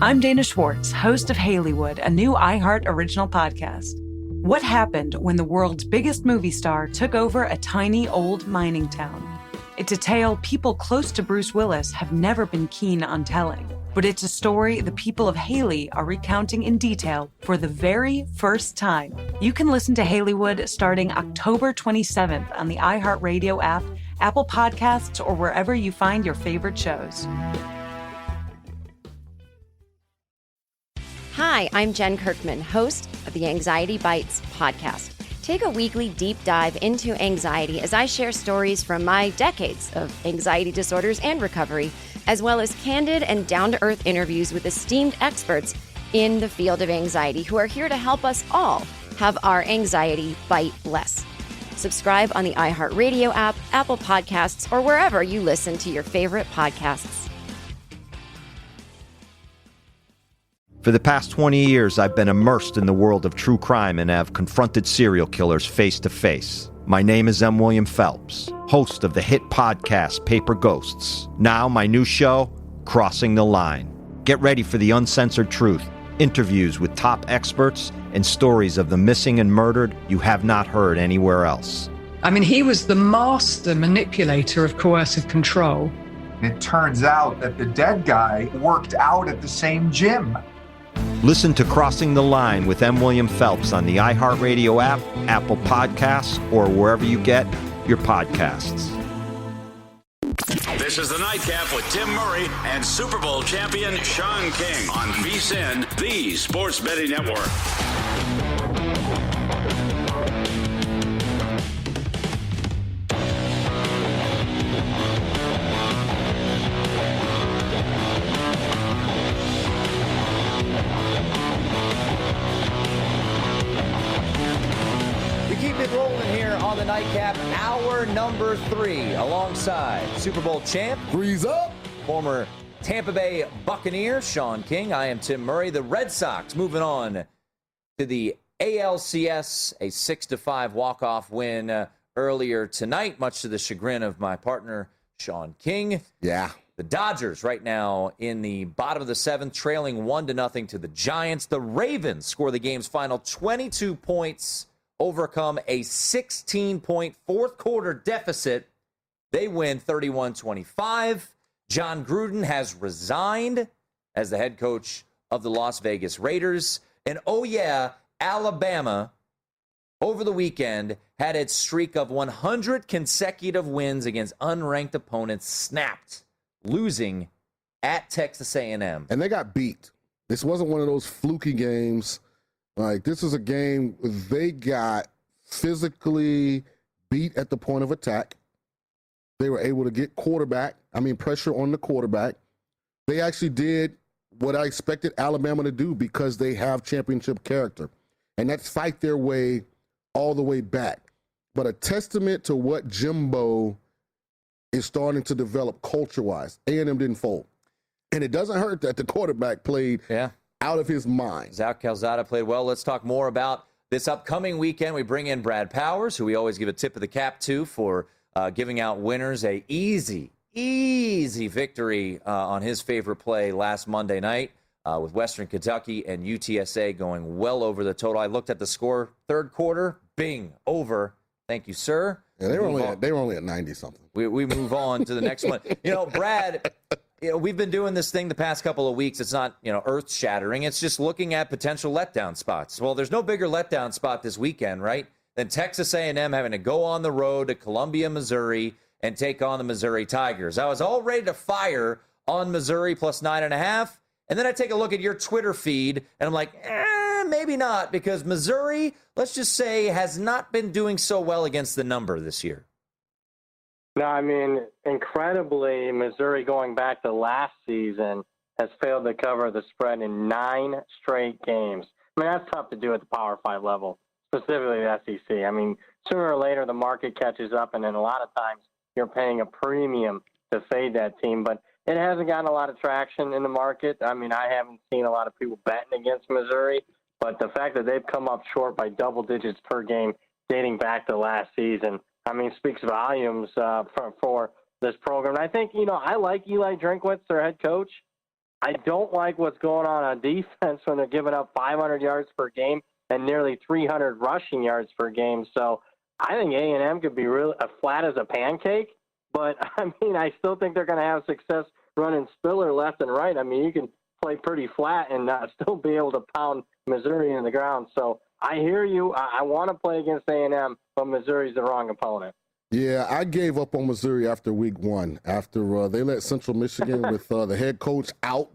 I'm Dana Schwartz, host of Haleywood, a new iHeart original podcast. What happened when the world's biggest movie star took over a tiny old mining town? It's a tale people close to Bruce Willis have never been keen on telling, but it's a story the people of Haley are recounting in detail for the very first time. You can listen to Haleywood starting October 27th on the iHeartRadio app, Apple Podcasts, or wherever you find your favorite shows. Hi, I'm Jen Kirkman, host of the Anxiety Bites podcast. Take a weekly deep dive into anxiety as I share stories from my decades of anxiety disorders and recovery, as well as candid and down-to-earth interviews with esteemed experts in the field of anxiety who are here to help us all have our anxiety bite less. Subscribe on the iHeartRadio app, Apple Podcasts, or wherever you listen to your favorite podcasts. For the past 20 years, I've been immersed in the world of true crime and have confronted serial killers face to face. My name is M. William Phelps, host of the hit podcast Paper Ghosts. Now, my new show, Crossing the Line. Get ready for the uncensored truth, interviews with top experts, and stories of the missing and murdered you have not heard anywhere else. I mean, he was the master manipulator of coercive control. It turns out that the dead guy worked out at the same gym. Listen to Crossing the Line with M. William Phelps on the iHeartRadio app, Apple Podcasts, or wherever you get your podcasts. This is the Nightcap with Tim Murray and Super Bowl champion Sean King on VSiN, the Sports Betting Network. Nightcap, hour number 3, alongside Super Bowl champ, Freeze up, former Tampa Bay Buccaneer, Sean King. I am Tim Murray. The Red Sox moving on to the ALCS, a 6-5 walk-off win earlier tonight, much to the chagrin of my partner, Sean King. Yeah. The Dodgers right now in the bottom of the 7th, trailing 1-0 to the Giants. The Ravens score the game's final 22 points, overcome a 16-point fourth-quarter deficit. They win 31-25. John Gruden has resigned as the head coach of the Las Vegas Raiders. And, oh, yeah, Alabama, over the weekend, had its streak of 100 consecutive wins against unranked opponents snapped, losing at Texas A&M. And they got beat. This wasn't one of those fluky games. Like, this is a game they got physically beat at the point of attack. They were able to get pressure on the quarterback. They actually did what I expected Alabama to do because they have championship character. And that's fight their way all the way back. But a testament to what Jimbo is starting to develop culture-wise. A&M didn't fold. And it doesn't hurt that the quarterback played out of his mind. Zach Calzada played well. Let's talk more about this upcoming weekend. We bring in Brad Powers, who we always give a tip of the cap to for giving out winners a easy victory on his favorite play last Monday night with Western Kentucky and UTSA going well over the total. I looked at the score, third quarter, bing, over. Thank you, sir. Yeah, they were only at 90-something. We move on to the next one. Brad, we've been doing this thing the past couple of weeks. It's not, earth-shattering. It's just looking at potential letdown spots. Well, there's no bigger letdown spot this weekend, right, than Texas A&M having to go on the road to Columbia, Missouri, and take on the Missouri Tigers. I was all ready to fire on Missouri plus 9.5, and then I take a look at your Twitter feed, and I'm like, maybe not, because Missouri, let's just say, has not been doing so well against the number this year. No, I mean, incredibly, Missouri going back to last season has failed to cover the spread in 9 straight games. I mean, that's tough to do at the Power 5 level, specifically the SEC. I mean, sooner or later the market catches up, and then a lot of times you're paying a premium to fade that team. But it hasn't gotten a lot of traction in the market. I mean, I haven't seen a lot of people betting against Missouri, but the fact that they've come up short by double digits per game dating back to last season, I mean, speaks volumes for this program. And I think, I like Eli Drinkwitz, their head coach. I don't like what's going on defense when they're giving up 500 yards per game and nearly 300 rushing yards per game. So I think A&M could be really flat as a pancake. But, I mean, I still think they're going to have success running Spiller left and right. I mean, you can play pretty flat and still be able to pound Missouri in the ground. So I hear you. I want to play against A&M, but Missouri's the wrong opponent. Yeah, I gave up on Missouri after week 1, after they let Central Michigan with the head coach out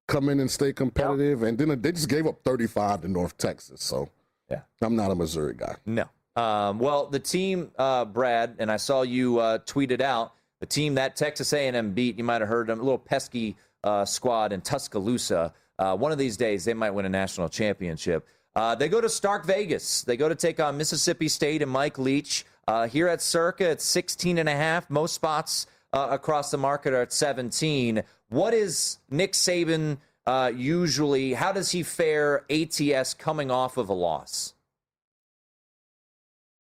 come in and stay competitive, and then they just gave up 35 to North Texas. So yeah, I'm not a Missouri guy. No. Well, the team, Brad, and I saw you tweet it out, the team that Texas A&M beat, you might have heard them, a little pesky squad in Tuscaloosa. One of these days, they might win a national championship. They go to Stark Vegas. They go to take on Mississippi State and Mike Leach. Here at Circa, it's 16.5. Most spots across the market are at 17. What is Nick Saban usually? How does he fare ATS coming off of a loss?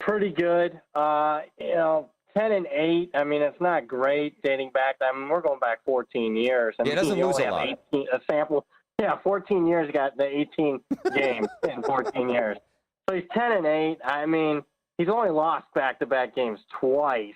Pretty good. 10-8. I mean, it's not great dating back. I mean, we're going back 14 years. I mean, it doesn't lose a lot. A sample. Yeah, 14 years. Got the 18 games in 14 years. So he's 10-8. I mean, he's only lost back-to-back games twice.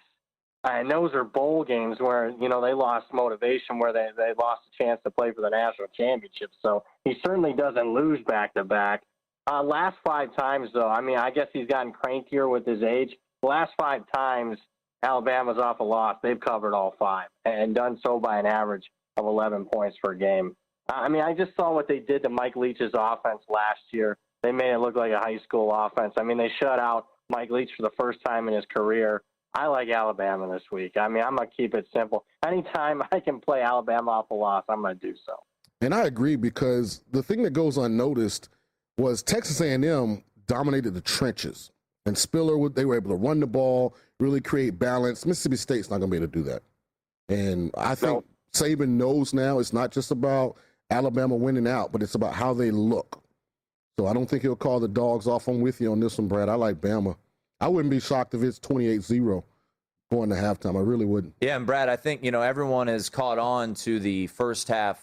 And those are bowl games where, they lost motivation, where they lost a chance to play for the national championship. So he certainly doesn't lose back-to-back. Last 5 times, though, I mean, I guess he's gotten crankier with his age. The last 5 times Alabama's off a loss, they've covered all 5 and done so by an average of 11 points per game. I mean, I just saw what they did to Mike Leach's offense last year. They made it look like a high school offense. I mean, they shut out Mike Leach for the first time in his career. I like Alabama this week. I mean, I'm going to keep it simple. Anytime I can play Alabama off a loss, I'm going to do so. And I agree, because the thing that goes unnoticed was Texas A&M dominated the trenches. And Spiller, they were able to run the ball, really create balance. Mississippi State's not going to be able to do that. And I think Saban knows now it's not just about Alabama winning out, but it's about how they look. So I don't think he'll call the dogs off. I'm with you on this one, Brad. I like Bama. I wouldn't be shocked if it's 28-0 going to halftime. I really wouldn't. Yeah, and Brad, I think, everyone has caught on to the first half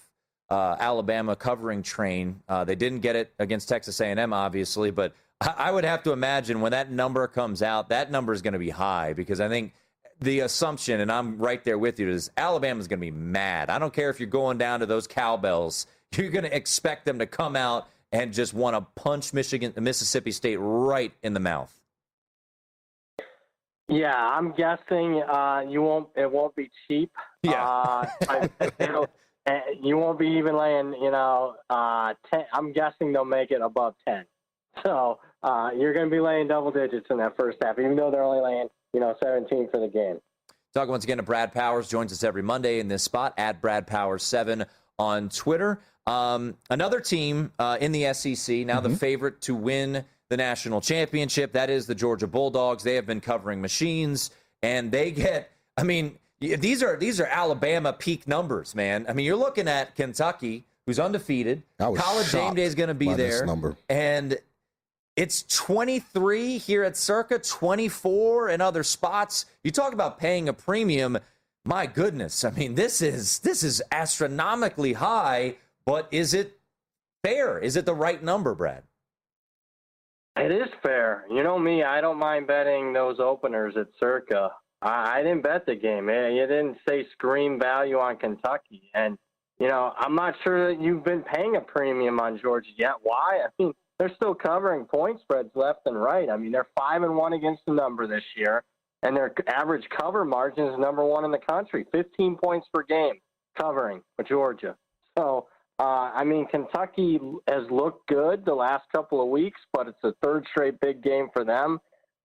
Alabama covering train. They didn't get it against Texas A&M, obviously, but I would have to imagine when that number comes out, that number is going to be high, because I think the assumption, and I'm right there with you, is Alabama's going to be mad. I don't care if you're going down to those cowbells. You're going to expect them to come out and just want to punch Mississippi State right in the mouth. Yeah, I'm guessing it won't be cheap. Yeah. You won't be even laying, 10. I'm guessing they'll make it above 10. So you're going to be laying double digits in that first half, even though they're only laying, 17 for the game. Talking once again to Brad Powers, joins us every Monday in this spot at Brad Powers 7 on Twitter. Another team in the SEC, now the favorite to win the national championship, that is the Georgia Bulldogs. They have been covering machines, and they get, I mean, these are Alabama peak numbers, man. I mean, you're looking at Kentucky, who's undefeated. College game day is going to be there. And it's 23 here at Circa, 24 in other spots. You talk about paying a premium. My goodness. I mean, this is astronomically high, but is it fair? Is it the right number, Brad? It is fair. You know me, I don't mind betting those openers at Circa. I didn't bet the game. You didn't say scream value on Kentucky. And, I'm not sure that you've been paying a premium on Georgia yet. Why? I mean, they're still covering point spreads left and right. I mean, they're 5-1 against the number this year, and their average cover margin is number 1 in the country, 15 points per game covering for Georgia. So, Kentucky has looked good the last couple of weeks, but it's the 3rd straight big game for them.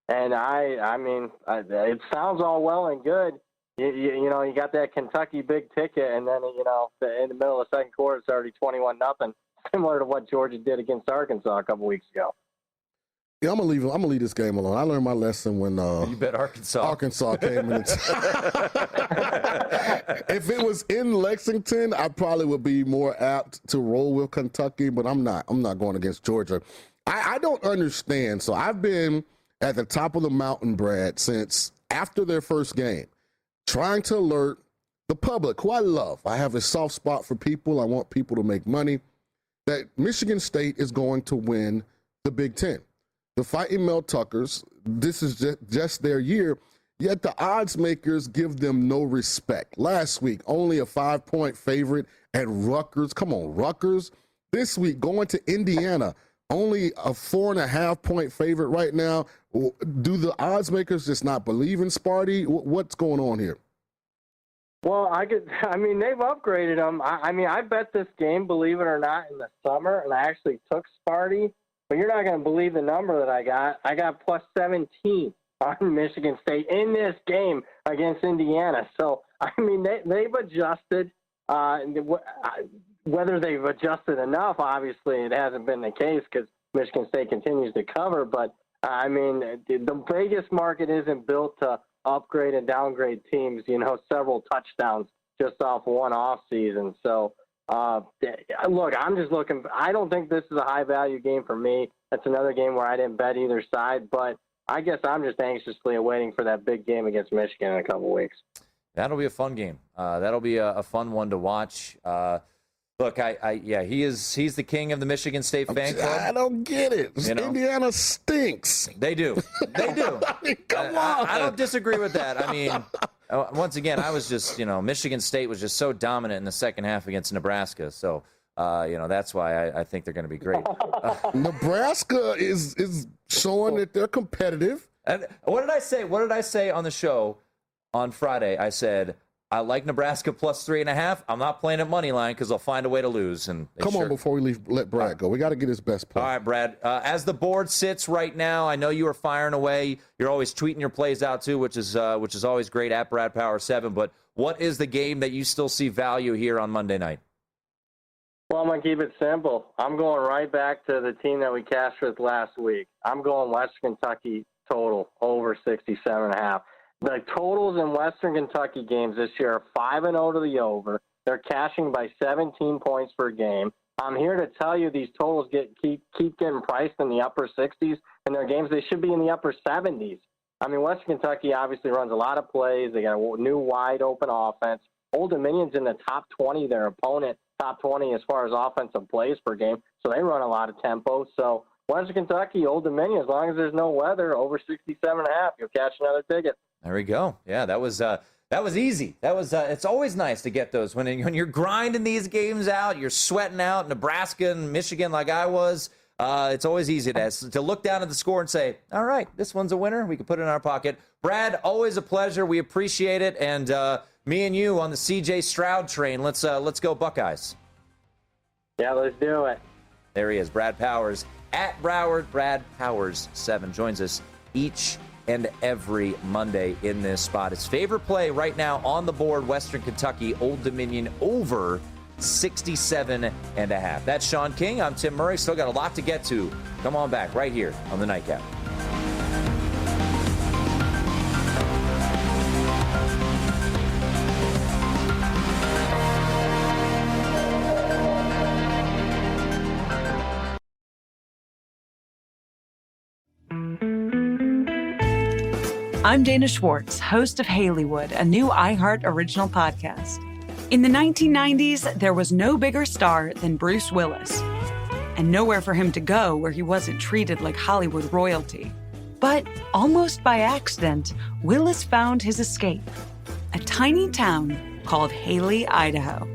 And it sounds all well and good. You got that Kentucky big ticket, and then, in the middle of the second quarter, it's already 21-0, similar to what Georgia did against Arkansas a couple weeks ago. Yeah, I'm gonna leave this game alone. I learned my lesson when you bet Arkansas. Arkansas came in. If it was in Lexington, I probably would be more apt to roll with Kentucky, but I'm not. I'm not going against Georgia. I don't understand. So I've been at the top of the mountain, Brad, since after their first game, trying to alert the public, who I love, I have a soft spot for people. I want people to make money, that Michigan State is going to win the Big Ten. The Fighting Mel Tuckers, this is just their year, yet the odds makers give them no respect. Last week, only a 5-point favorite at Rutgers. Come on, Rutgers. This week, going to Indiana, only a 4.5-point favorite right now. Do the odds makers just not believe in Sparty? What's going on here? Well, they've upgraded them. I bet this game, believe it or not, in the summer, and I actually took Sparty, but you're not going to believe the number that I got. I got plus 17 on Michigan State in this game against Indiana. So, they've adjusted. Whether they've adjusted enough, obviously, it hasn't been the case because Michigan State continues to cover. But, the Vegas market isn't built to upgrade and downgrade teams, several touchdowns just off one off season. So, look, I'm just looking. I don't think this is a high-value game for me. That's another game where I didn't bet either side. But I guess I'm just anxiously awaiting for that big game against Michigan in a couple weeks. That'll be a fun game. That'll be a fun one to watch. Look, he's the king of the Michigan State fan club. I don't get it. Indiana stinks. They do. Come on. I don't disagree with that. Once again, I was just, Michigan State was just so dominant in the second half against Nebraska. So, that's why I think they're going to be great. Nebraska is showing that they're competitive. And what did I say? What did I say on the show on Friday? I said, I like Nebraska plus 3.5. I'm not playing at money line because I'll find a way to lose. And come on, before we let Brad go, we got to get his best play. All right, Brad. As the board sits right now, I know you are firing away. You're always tweeting your plays out too, which is always great at Brad Power 7. But what is the game that you still see value here on Monday night? Well, I'm going to keep it simple. I'm going right back to the team that we cashed with last week. I'm going Western Kentucky total over 67.5. The totals in Western Kentucky games this year are 5-0 to the over. They're cashing by 17 points per game. I'm here to tell you these totals keep getting priced in the upper 60s. In their games, they should be in the upper 70s. Western Kentucky obviously runs a lot of plays. They got a new wide open offense. Old Dominion's in the top 20, their opponent, top 20 as far as offensive plays per game. So they run a lot of tempo. So Western Kentucky, Old Dominion, as long as there's no weather, over 67.5, you'll catch another ticket. There we go. Yeah, that was easy. That was. It's always nice to get those when you're grinding these games out. You're sweating out Nebraska and Michigan like I was. It's always easy to look down at the score and say, all right, this one's a winner. We can put it in our pocket. Brad, always a pleasure. We appreciate it. And me and you on the CJ Stroud train. Let's go Buckeyes. Yeah, let's do it. There he is, Brad Powers at Broward. Brad Powers 7 joins us each and every Monday in this spot. His favorite play right now on the board, Western Kentucky, Old Dominion over 67.5. That's Sean King. I'm Tim Murray. Still got a lot to get to. Come on back right here on the Nightcap. I'm Dana Schwartz, host of Haleywood, a new iHeart original podcast. In the 1990s, there was no bigger star than Bruce Willis, and nowhere for him to go where he wasn't treated like Hollywood royalty. But almost by accident, Willis found his escape, a tiny town called Haley, Idaho.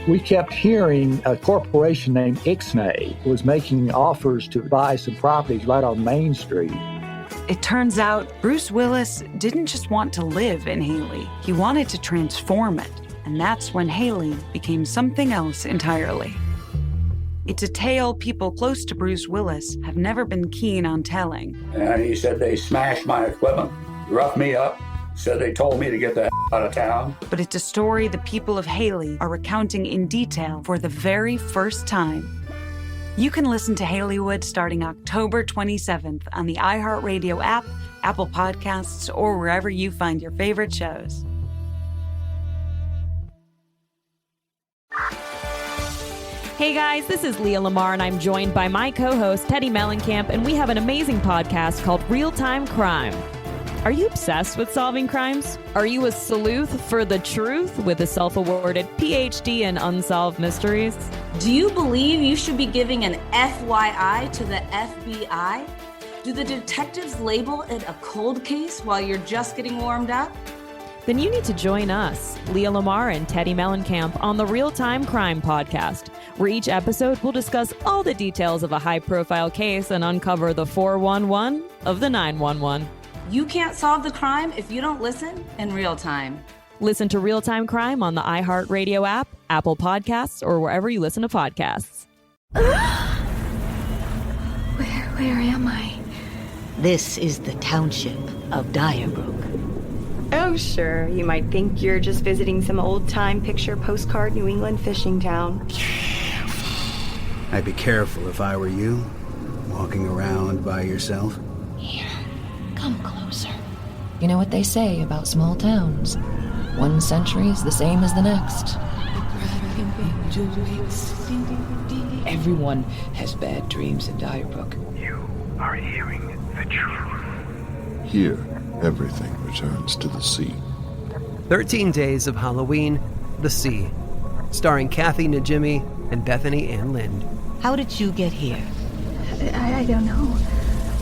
We kept hearing a corporation named Ixnay was making offers to buy some properties right on Main Street. It turns out Bruce Willis didn't just want to live in Haley. He wanted to transform it. And that's when Haley became something else entirely. It's a tale people close to Bruce Willis have never been keen on telling. And he said they smashed my equipment, roughed me up, said they told me to get the out of town. But it's a story the people of Haley are recounting in detail for the very first time. You can listen to Haleywood starting October 27th on the iHeartRadio app, Apple Podcasts, or wherever you find your favorite shows. Hey guys, this is Leah Lamar, and I'm joined by my co-host Teddy Mellencamp, and we have an amazing podcast called Real Time Crime. Are you obsessed with solving crimes? Are you a sleuth for the truth with a self-awarded PhD in unsolved mysteries? Do you believe you should be giving an FYI to the FBI? Do the detectives label it a cold case while you're just getting warmed up? Then you need to join us, Leah Lamar and Teddy Mellencamp, on the Real-Time Crime Podcast, where each episode will discuss all the details of a high-profile case and uncover the 411 of the 911. You can't solve the crime if you don't listen in real time. Listen to Real-Time Crime on the iHeartRadio app, Apple Podcasts, or wherever you listen to podcasts. Where am I? This is the township of Direbrook. Oh, sure. You might think you're just visiting some old-time picture postcard New England fishing town. I'd be careful if I were you, walking around by yourself. Here, come closer. You know what they say about small towns? One century's the same as the next. Everyone has bad dreams in Direbrook. You are hearing the truth. Here, everything returns to the sea. 13 Days of Halloween, The Sea. Starring Kathy Najimy and Bethany Ann Lind. How did you get here? I don't know.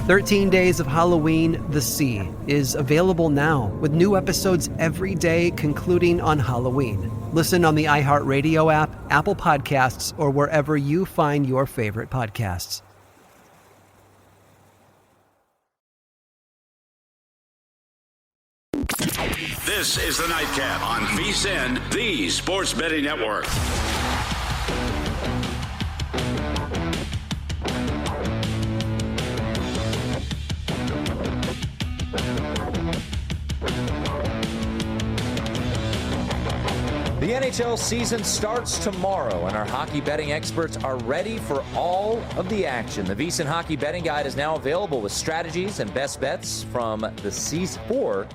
13 Days of Halloween, The Sea is available now with new episodes every day concluding on Halloween. Listen on the iHeartRadio app, Apple Podcasts, or wherever you find your favorite podcasts. This is the Nightcap on VSiN, the Sports Betting Network. The NHL season starts tomorrow, and our hockey betting experts are ready for all of the action. The VSiN Hockey Betting Guide is now available with strategies and best bets from the season for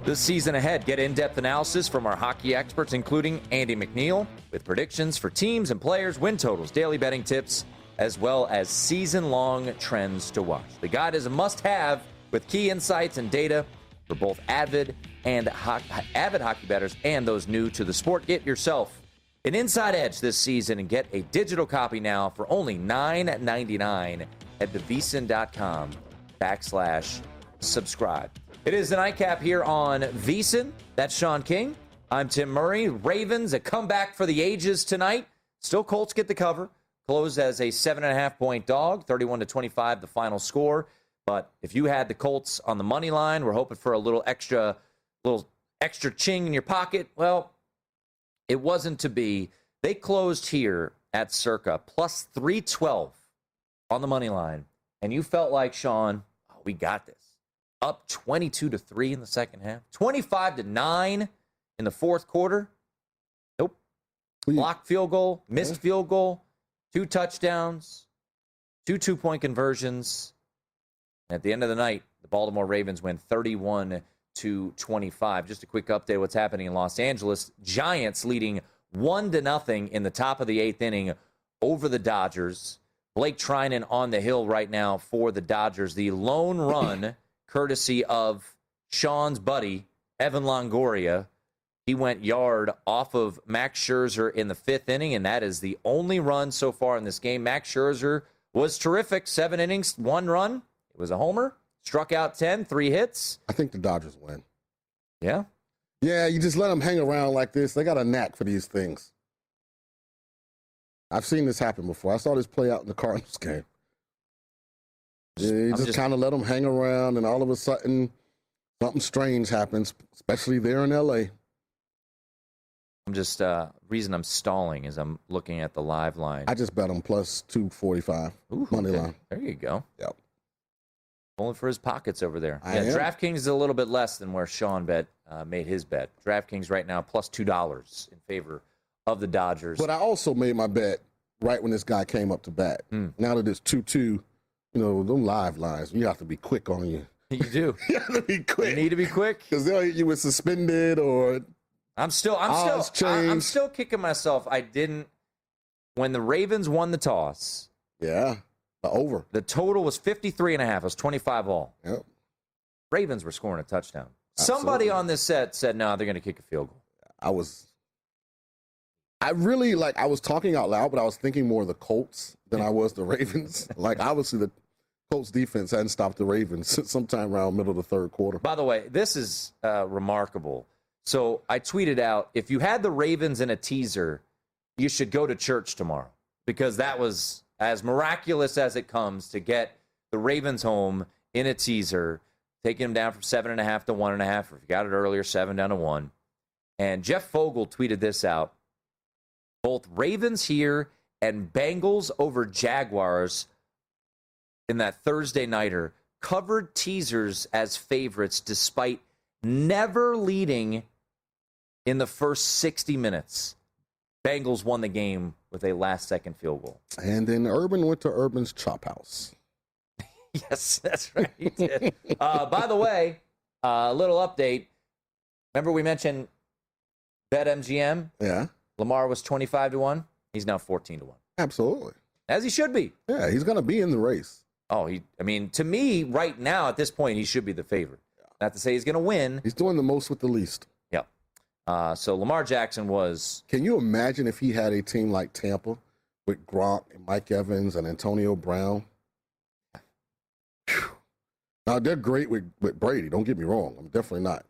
the season ahead. Get in-depth analysis from our hockey experts, including Andy McNeil, with predictions for teams and players, win totals, daily betting tips, as well as season-long trends to watch. The guide is a must-have with key insights and data for both avid hockey bettors and those new to the sport. Get yourself an inside edge this season and get a digital copy now for only $9.99 at thevsin.com/subscribe. It is the Nightcap here on VSiN. That's Sean King. I'm Tim Murray. Ravens, a comeback for the ages tonight. Still Colts get the cover. Closed as a 7.5-point dog, 31-25 the final score. But if you had the Colts on the money line, we're hoping for a little extra ching in your pocket. Well, it wasn't to be. They closed here at circa plus 312 on the money line. And you felt like, Sean, oh, we got this. Up 22-3 in the second half. 25-9 in the fourth quarter. Nope. Blocked field goal, missed field goal, 2 touchdowns, 2 2-point conversions. At the end of the night, the Baltimore Ravens win 31-25. Just a quick update of what's happening in Los Angeles. Giants leading 1-0 in the top of the 8th inning over the Dodgers. Blake Trinan on the hill right now for the Dodgers. The lone run, courtesy of Sean's buddy, Evan Longoria. He went yard off of Max Scherzer in the 5th inning, and that is the only run so far in this game. Max Scherzer was terrific. 7 innings, 1 run. It was a homer, struck out 10, 3 hits. I think the Dodgers win. Yeah? Yeah, you just let them hang around like this. They got a knack for these things. I've seen this happen before. I saw this play out in the Cardinals game. You just kind of let them hang around, and all of a sudden, something strange happens, especially there in L.A. I'm just, reason I'm stalling is I'm looking at the live line. I just bet them plus 245 money line. There you go. Yep. Only for his pockets over there. DraftKings is a little bit less than where Sean made his bet. DraftKings right now plus $2 in favor of the Dodgers. But I also made my bet right when this guy came up to bat. Now that it's 2-2, them live lines, you have to be quick on you. You do. You have to be quick. You need to be quick. Because they'll hit you with suspended or I'm still kicking myself. I didn't when the Ravens won the toss. Yeah. The over. The total was 53.5. It was 25 all. Yep. Ravens were scoring a touchdown. Absolutely. Somebody on this set said, no, they're going to kick a field goal. I was talking out loud, but I was thinking more of the Colts than I was the Ravens. Like, obviously, the Colts defense hadn't stopped the Ravens since sometime around middle of the third quarter. By the way, this is remarkable. So I tweeted out, if you had the Ravens in a teaser, you should go to church tomorrow, because that was as miraculous as it comes to get the Ravens home in a teaser, taking them down from 7.5 to 1.5, or if you got it earlier, 7 down to 1. And Jeff Fogel tweeted this out. Both Ravens here and Bengals over Jaguars in that Thursday nighter covered teasers as favorites despite never leading in the first 60 minutes. Bengals won the game with a last-second field goal. And then Urban went to Urban's Chop House. Yes, that's right. He did. By the way, a little update. Remember we mentioned BetMGM? Yeah. Lamar was 25 to 1. He's now 14 to 1. Absolutely. As he should be. Yeah, he's going to be in the race. Oh, to me, right now, at this point, he should be the favorite. Not to say he's going to win. He's doing the most with the least. Yeah. So Lamar Jackson was... Can you imagine if he had a team like Tampa with Gronk and Mike Evans and Antonio Brown? Whew. Now, they're great with Brady. Don't get me wrong. I'm definitely not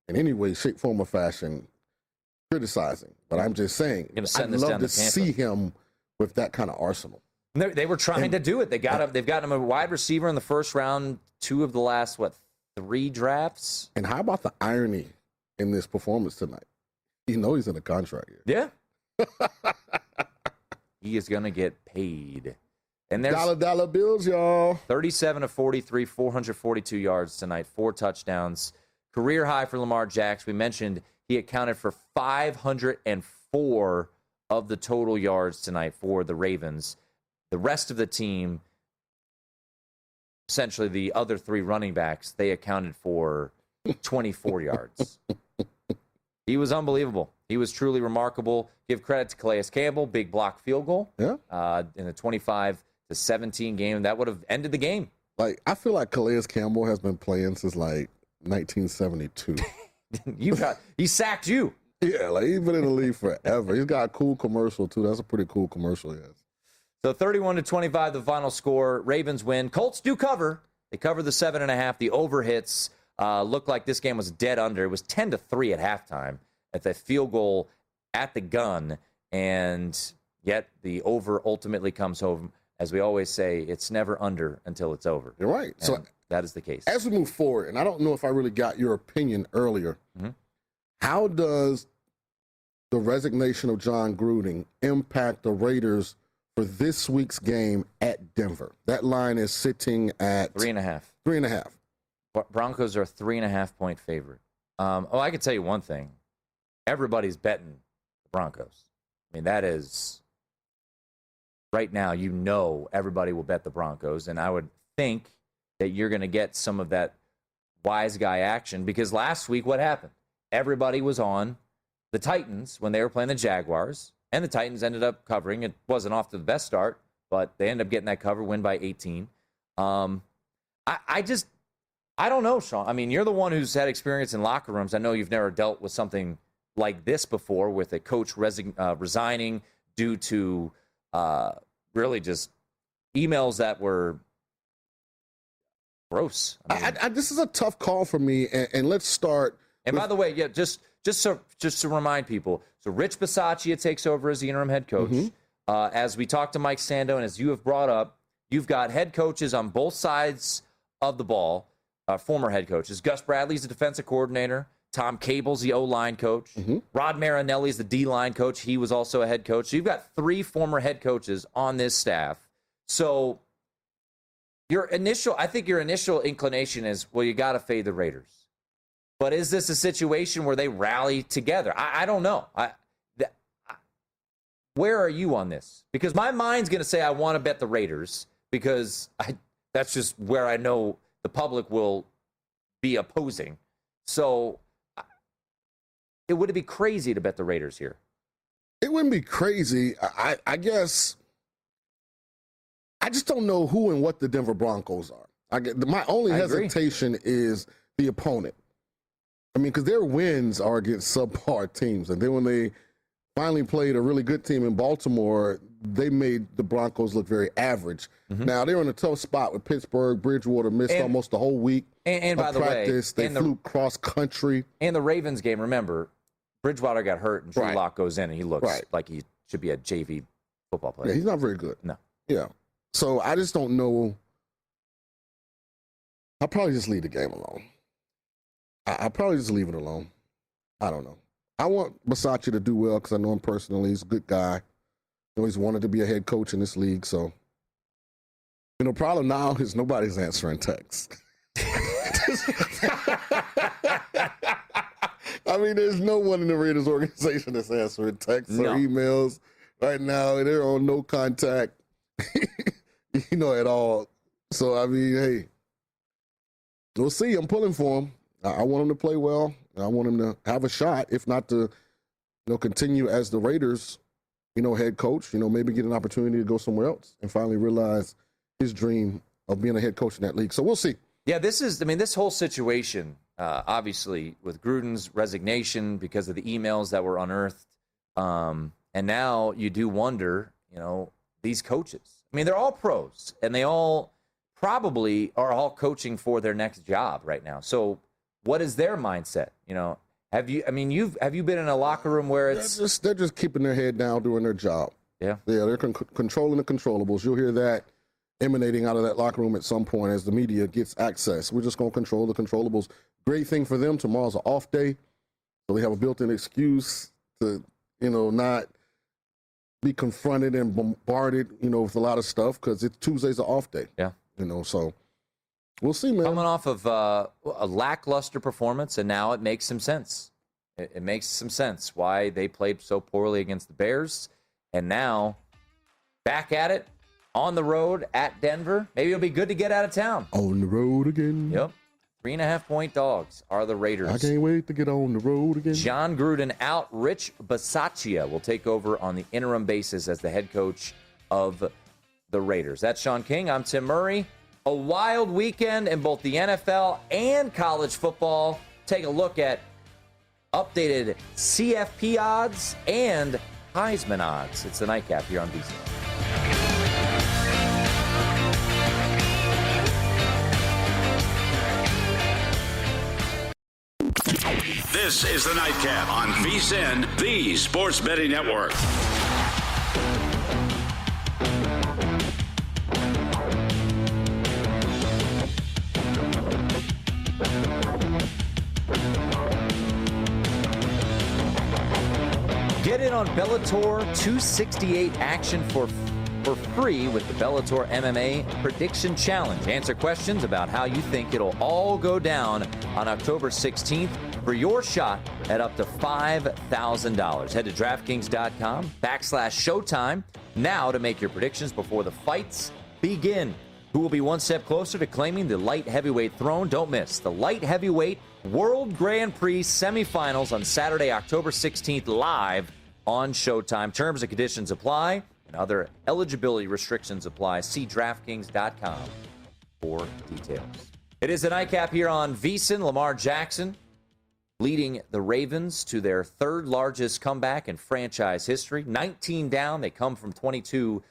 in any way, shape, form, or fashion criticizing. But I'm just saying, I'd love to see him with that kind of arsenal. They were trying to do it. They've gotten him a wide receiver in the first round, 2 of the last, 3 drafts? And how about the irony in this performance tonight? You know he's in a contract here. Yeah. He is going to get paid. And there's dollar bills, y'all. 37 of 43, 442 yards tonight, 4 touchdowns. Career high for Lamar Jackson. We mentioned he accounted for 504 of the total yards tonight for the Ravens. The rest of the team, essentially the other 3 running backs, they accounted for 24 yards. He was unbelievable. He was truly remarkable. Give credit to Calais Campbell, big block field goal. Yeah. In the 25-17 game. That would have ended the game. Like, I feel like Calais Campbell has been playing since 1972. He sacked you. Yeah, like he's been in the league forever. He's got a cool commercial too. That's a pretty cool commercial, yes. So 31-25, the final score. Ravens win. Colts do cover. They cover the 7.5. The over hits. Looked like this game was dead under. It was 10-3 at halftime at the field goal at the gun, and yet the over ultimately comes home. As we always say, it's never under until it's over. You're right. And so that is the case. As we move forward, and I don't know if I really got your opinion earlier, how does the resignation of John Gruden impact the Raiders for this week's game at Denver? That line is sitting at 3.5. 3.5. Broncos are a 3.5-point favorite. I can tell you one thing. Everybody's betting the Broncos. I mean, that is, right now, everybody will bet the Broncos. And I would think that you're going to get some of that wise guy action, because last week, what happened? Everybody was on the Titans when they were playing the Jaguars, and the Titans ended up covering. It wasn't off to the best start, but they ended up getting that cover, win by 18. I don't know, Sean. I mean, you're the one who's had experience in locker rooms. I know you've never dealt with something like this before, with a coach resigning due to really just emails that were gross. This is a tough call for me, and let's start. And by the way, yeah, just to remind people, so Rich Bisaccia takes over as the interim head coach. As we talked to Mike Sando, and as you have brought up, you've got head coaches on both sides of the ball. Former head coaches. Gus Bradley's the defensive coordinator. Tom Cable's the O-line coach. Rod Marinelli's the D-line coach. He was also a head coach. So you've got 3 former head coaches on this staff. So I think your initial inclination is, well, you got to fade the Raiders. But is this a situation where they rally together? I don't know. Where are you on this? Because my mind's going to say I want to bet the Raiders, because that's just where I know the public will be opposing. So it would be crazy to bet the Raiders here. It wouldn't be crazy. I guess I just don't know who and what the Denver Broncos are. My only hesitation is the opponent. I mean, because their wins are against subpar teams. And then when they finally played a really good team in Baltimore, they made the Broncos look very average. Mm-hmm. Now, they're in a tough spot with Pittsburgh. Bridgewater missed almost the whole week and by of the practice. They flew cross-country. And the Ravens game, remember, Bridgewater got hurt, and Drew Lock goes in, and he looks like he should be a JV football player. Yeah, he's not very good. No. Yeah. So I just don't know. I'll probably just leave the game alone. I'll probably just leave it alone. I don't know. I want Bisaccia to do well because I know him personally. He's a good guy. You know, he's wanted to be a head coach in this league. So, you know, problem now is nobody's answering texts. I mean, there's no one in the Raiders organization that's answering texts or emails right now. They're on no contact, you know, at all. So, I mean, hey, we'll see. I'm pulling for him. I want him to play well. I want him to have a shot, if not to, you know, continue as the Raiders, you know, head coach, you know, maybe get an opportunity to go somewhere else and finally realize his dream of being a head coach in that league. So we'll see. Yeah, this whole situation, obviously, with Gruden's resignation because of the emails that were unearthed. And now you do wonder, you know, these coaches. I mean, they're all pros, and they all probably are all coaching for their next job right now. So what is their mindset? You know, have you been in a locker room where they're just keeping their head down, doing their job. Yeah. Yeah, they're controlling the controllables. You'll hear that emanating out of that locker room at some point as the media gets access. We're just going to control the controllables. Great thing for them. Tomorrow's an off day, so they have a built-in excuse to, you know, not be confronted and bombarded, you know, with a lot of stuff because Tuesday's an off day. Yeah. You know, so we'll see, man. Coming off of a lackluster performance, and now it makes some sense. It makes some sense why they played so poorly against the Bears, and now back at it on the road at Denver. Maybe it'll be good to get out of town. On the road again. Yep. 3.5-point dogs are the Raiders. I can't wait to get on the road again. John Gruden out. Rich Bisaccia will take over on the interim basis as the head coach of the Raiders. That's Sean King. I'm Tim Murray. A wild weekend in both the NFL and college football. Take a look at updated CFP odds and Heisman odds. It's the Nightcap here on VSiN. This is the Nightcap on VSiN, the Sports Betting Network. Get in on Bellator 268 action for free with the Bellator MMA Prediction Challenge. Answer questions about how you think it'll all go down on October 16th for your shot at up to $5,000. Head to DraftKings.com/Showtime now to make your predictions before the fights begin. Who will be one step closer to claiming the light heavyweight throne? Don't miss the light heavyweight World Grand Prix semifinals on Saturday, October 16th, live on Showtime. Terms and conditions apply, and other eligibility restrictions apply. See DraftKings.com for details. It is the Nightcap here on VSiN. Lamar Jackson leading the Ravens to their third largest comeback in franchise history. 19 down. They come from 22-3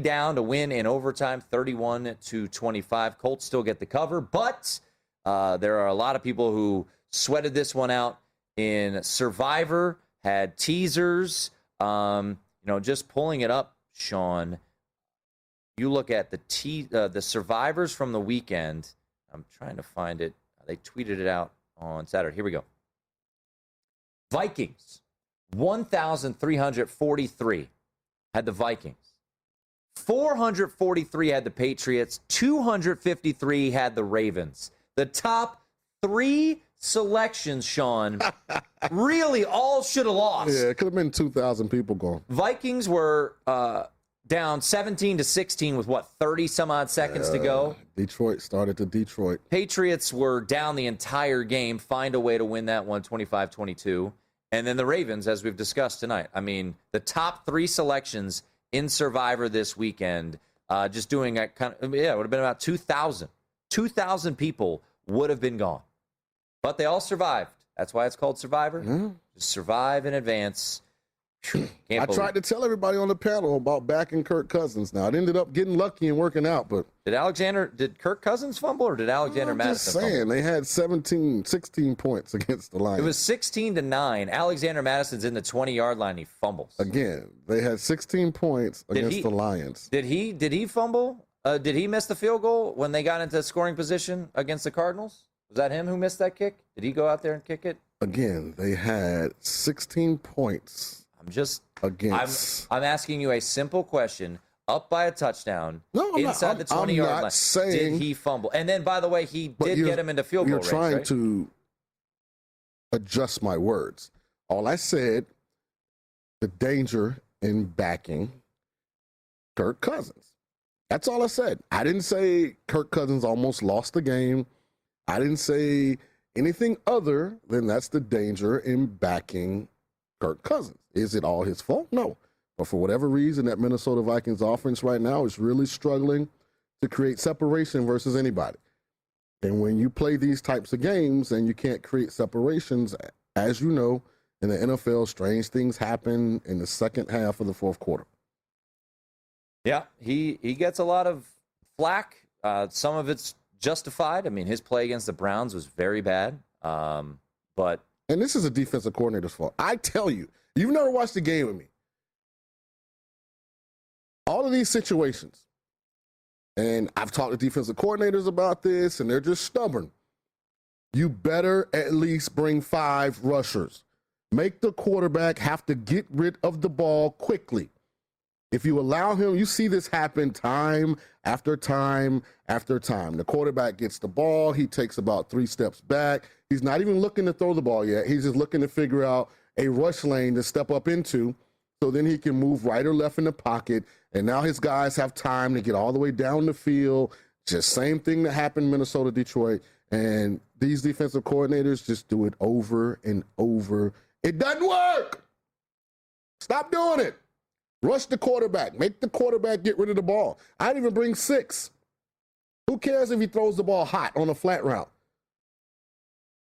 down to win in overtime, 31-25. Colts still get the cover, but there are a lot of people who sweated this one out in Survivor, had teasers. Just pulling it up, Sean, you look at the Survivors from the weekend. I'm trying to find it. They tweeted it out on Saturday. Here we go. Vikings, 1,343 had the Vikings. 443 had the Patriots. 253 had the Ravens. The top three selections, Sean, really all should have lost. Yeah, it could have been 2,000 people gone. Vikings were down 17-16 with, 30-some-odd seconds to go? Detroit started to Detroit. Patriots were down the entire game, find a way to win that one, 25-22. And then the Ravens, as we've discussed tonight. I mean, the top three selections in Survivor this weekend, just doing it would have been about 2,000. 2,000 people would have been gone. But they all survived. That's why it's called Survivor. Yeah. Just survive in advance. I tried to tell everybody on the panel about backing Kirk Cousins. Now, it ended up getting lucky and working out, but... Did Kirk Cousins fumble, or did Alexander Madison fumble? I'm just saying, they had 16 points against the Lions. It was 16-9. Alexander Madison's in the 20-yard line. He fumbles. Again, they had 16 points against the Lions. Did he fumble? Did he miss the field goal when they got into scoring position against the Cardinals? Was that him who missed that kick? Did he go out there and kick it? Again, they had 16 points. I'm asking you a simple question. Up by a touchdown, inside the 20-yard line. Did he fumble? And then, by the way, he did get him into field goal range, You're trying to adjust my words. All I said, the danger in backing Kirk Cousins. That's all I said. I didn't say Kirk Cousins almost lost the game. I didn't say anything other than that's the danger in backing Kirk Cousins. Is it all his fault? No. But for whatever reason, that Minnesota Vikings offense right now is really struggling to create separation versus anybody. And when you play these types of games and you can't create separations, as you know, in the NFL, strange things happen in the second half of the fourth quarter. Yeah, he gets a lot of flack. Some of it's justified. I mean, his play against the Browns was very bad. And this is a defensive coordinator's fault. I tell you, you've never watched the game with me. All of these situations, and I've talked to defensive coordinators about this, and they're just stubborn. You better at least bring 5 rushers. Make the quarterback have to get rid of the ball quickly. If you allow him, you see this happen time after time after time. The quarterback gets the ball. He takes about 3 steps back. He's not even looking to throw the ball yet. He's just looking to figure out a rush lane to step up into so then he can move right or left in the pocket. And now his guys have time to get all the way down the field. Just same thing that happened in Minnesota, Detroit. And these defensive coordinators just do it over and over. It doesn't work. Stop doing it. Rush the quarterback. Make the quarterback get rid of the ball. I'd even bring 6. Who cares if he throws the ball hot on a flat route?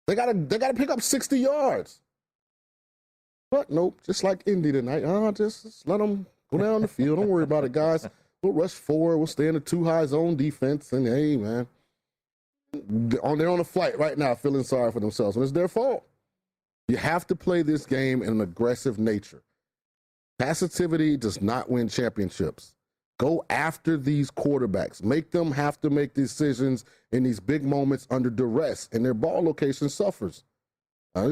They gotta pick up 60 yards. But nope, just like Indy tonight. Just let them go down the field. Don't worry about it, guys. We'll rush 4. We'll stay in the 2-high zone defense. And hey, man, they're on a flight right now, feeling sorry for themselves, and it's their fault. You have to play this game in an aggressive nature. Passivity does not win championships. Go after these quarterbacks. Make them have to make decisions in these big moments under duress, and their ball location suffers. Or,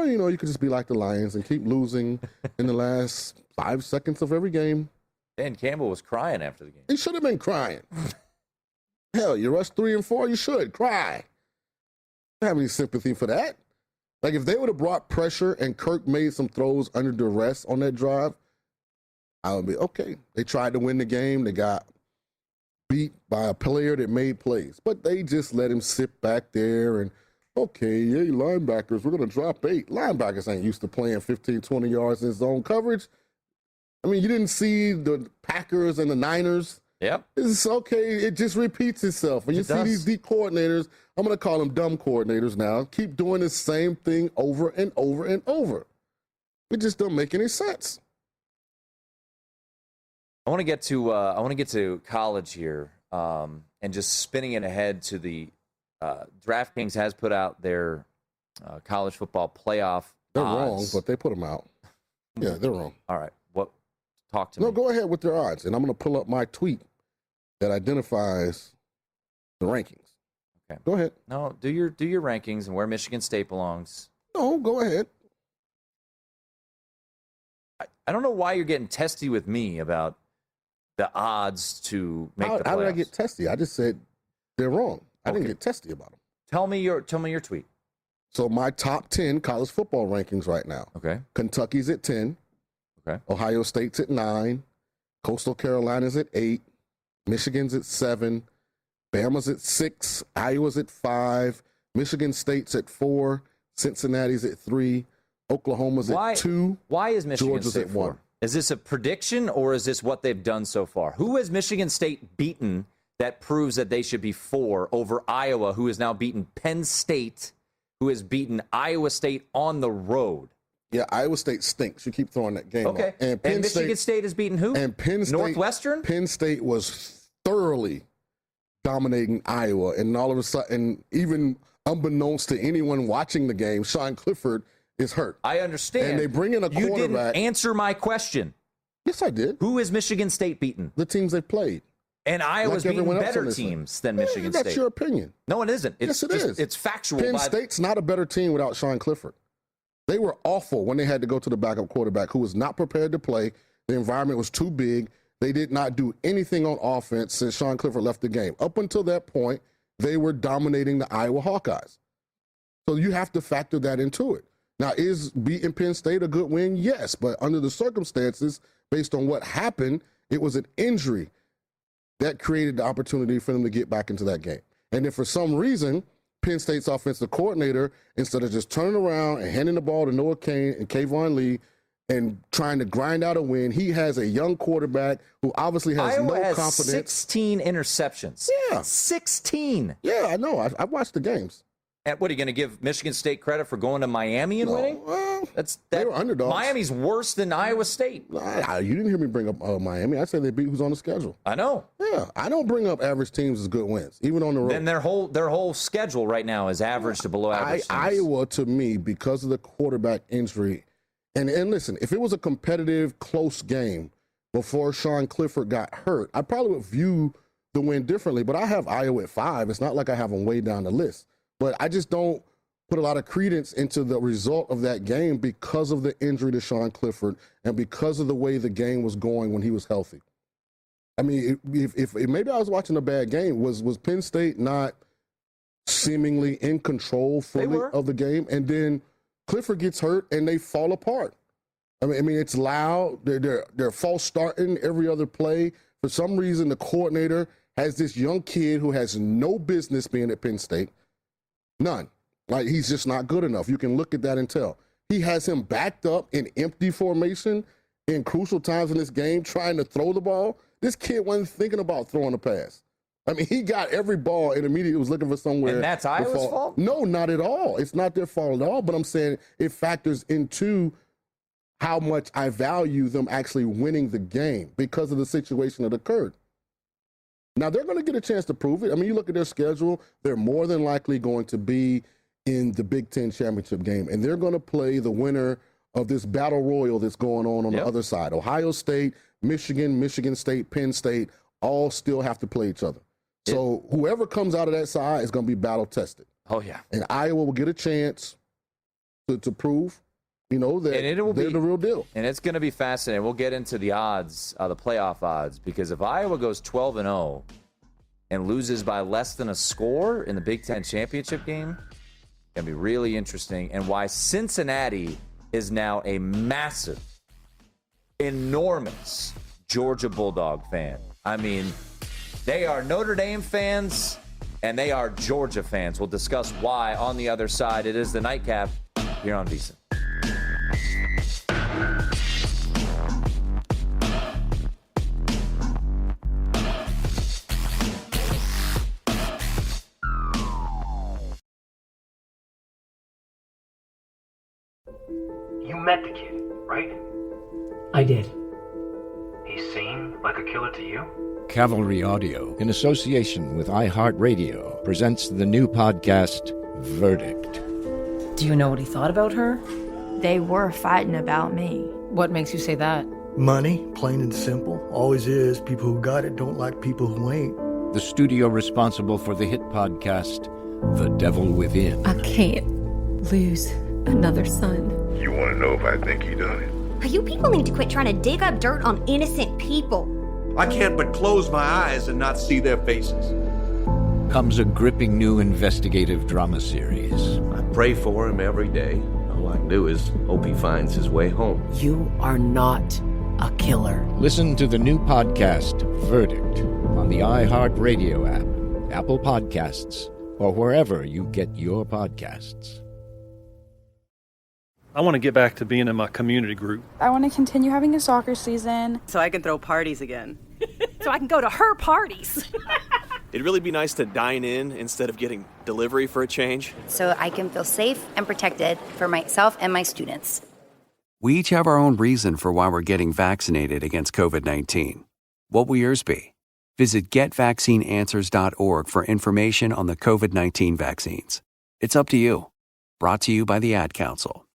you could just be like the Lions and keep losing in the last 5 seconds of every game. Dan Campbell was crying after the game. He should have been crying. Hell, you rush 3 and 4, you should cry. I don't have any sympathy for that. Like, if they would have brought pressure and Kirk made some throws under duress on that drive, I would be, okay. They tried to win the game. They got beat by a player that made plays. But they just let him sit back there and, okay, hey, linebackers, we're going to drop 8. Linebackers ain't used to playing 15, 20 yards in zone coverage. I mean, you didn't see the Packers and the Niners. Yep. It's okay. It just repeats itself. When you see these D coordinators, I'm going to call them dumb coordinators now, keep doing the same thing over and over and over. It just don't make any sense. I want to get to college here, and just spinning it ahead to the DraftKings has put out their college football playoff. They're odds. wrong, but they put them out. Yeah, they're wrong. All right. Talk to me. No, go ahead with their odds, and I'm going to pull up my tweet that identifies the rankings. Okay. Go ahead. No, do your rankings and where Michigan State belongs. No, go ahead. I don't know why you're getting testy with me about the odds to make the playoffs. How did I get testy? I just said they're wrong. I didn't get testy about them. Tell me your tweet. So my top 10 college football rankings right now. Okay. Kentucky's at 10. Okay. Ohio State's at 9. Coastal Carolina's at 8. Michigan's at 7. Bama's at 6. Iowa's at 5. Michigan State's at 4. Cincinnati's at 3. Oklahoma's at 2. Why is Michigan Georgia's State at 4? 1. Is this a prediction or is this what they've done so far? Who has Michigan State beaten that proves that they should be 4 over Iowa, who has now beaten Penn State, who has beaten Iowa State on the road. Yeah, Iowa State stinks. You keep throwing that game Okay. out. And Michigan State has beaten who? And Penn State. Northwestern? Penn State was thoroughly dominating Iowa. And all of a sudden, even unbeknownst to anyone watching the game, Sean Clifford is hurt. I understand. And they bring in a quarterback. You didn't answer my question. Yes, I did. Who has Michigan State beaten? The teams they've played. And Iowa's beaten better teams than Michigan State. That's your opinion. No, it isn't. It's yes, it is. It's factual. Penn State's not a better team without Sean Clifford. They were awful when they had to go to the backup quarterback who was not prepared to play. The environment was too big. They did not do anything on offense since Sean Clifford left the game. Up until that point, they were dominating the Iowa Hawkeyes. So you have to factor that into it. Now, is beating Penn State a good win? Yes, but under the circumstances, based on what happened, it was an injury that created the opportunity for them to get back into that game. And if for some reason Penn State's offensive coordinator, instead of just turning around and handing the ball to Noah Cain and Kayvon Lee and trying to grind out a win, he has a young quarterback who obviously has Iowa has confidence. 16 interceptions. Yeah. 16. Yeah, I know. I watched the games. And what, are you going to give Michigan State credit for going to Miami and winning? Well, they were underdogs. Miami's worse than Iowa State. You didn't hear me bring up Miami. I said they beat who's on the schedule. I know. Yeah, I don't bring up average teams as good wins, even on the road. Then their whole schedule right now is average to below average teams. Iowa, to me, because of the quarterback injury, and listen, if it was a competitive, close game before Sean Clifford got hurt, I probably would view the win differently. But I have Iowa at 5. It's not like I have them way down the list. But I just don't put a lot of credence into the result of that game because of the injury to Sean Clifford and because of the way the game was going when he was healthy. I mean, if maybe I was watching a bad game, was Penn State not seemingly in control fully of the game? And then Clifford gets hurt and they fall apart. I mean, it's loud. They're false starting every other play. For some reason, the coordinator has this young kid who has no business being at Penn State. None. Like, he's just not good enough. You can look at that and tell. He has him backed up in empty formation in crucial times in this game trying to throw the ball. This kid wasn't thinking about throwing a pass. I mean, he got every ball and immediately was looking for somewhere. And that's Iowa's fault? No, not at all. It's not their fault at all, but I'm saying it factors into how much I value them actually winning the game because of the situation that occurred. Now, they're going to get a chance to prove it. I mean, you look at their schedule, they're more than likely going to be in the Big Ten championship game, and they're going to play the winner of this battle royal that's going on the other side. Ohio State, Michigan, Michigan State, Penn State, all still have to play each other. So whoever comes out of that side is going to be battle tested. Oh, yeah. And Iowa will get a chance to prove, that they're the real deal. And it's going to be fascinating. We'll get into the odds, the playoff odds, because if Iowa goes 12-0 and loses by less than a score in the Big Ten championship game, it's going to be really interesting. And why Cincinnati is now a massive, enormous Georgia Bulldog fan. I mean, they are Notre Dame fans and they are Georgia fans. We'll discuss why on the other side. It is the Nightcap here on VSiN. You met the kid, right? I did. He seemed like a killer to you? Cavalry Audio, in association with iHeartRadio, presents the new podcast, Verdict. Do you know what he thought about her? They were fighting about me. What makes you say that? Money, plain and simple. Always is. People who got it don't like people who ain't. The studio responsible for the hit podcast, The Devil Within. I can't lose another son. You want to know if I think he done it? You people need to quit trying to dig up dirt on innocent people. I can't but close my eyes and not see their faces. Comes a gripping new investigative drama series. I pray for him every day. All I can do is hope he finds his way home. You are not a killer. Listen to the new podcast, Verdict, on the iHeartRadio app, Apple Podcasts, or wherever you get your podcasts. I want to get back to being in my community group. I want to continue having a soccer season. So I can throw parties again. So I can go to her parties. It'd really be nice to dine in instead of getting delivery for a change. So I can feel safe and protected for myself and my students. We each have our own reason for why we're getting vaccinated against COVID-19. What will yours be? Visit getvaccineanswers.org for information on the COVID-19 vaccines. It's up to you. Brought to you by the Ad Council.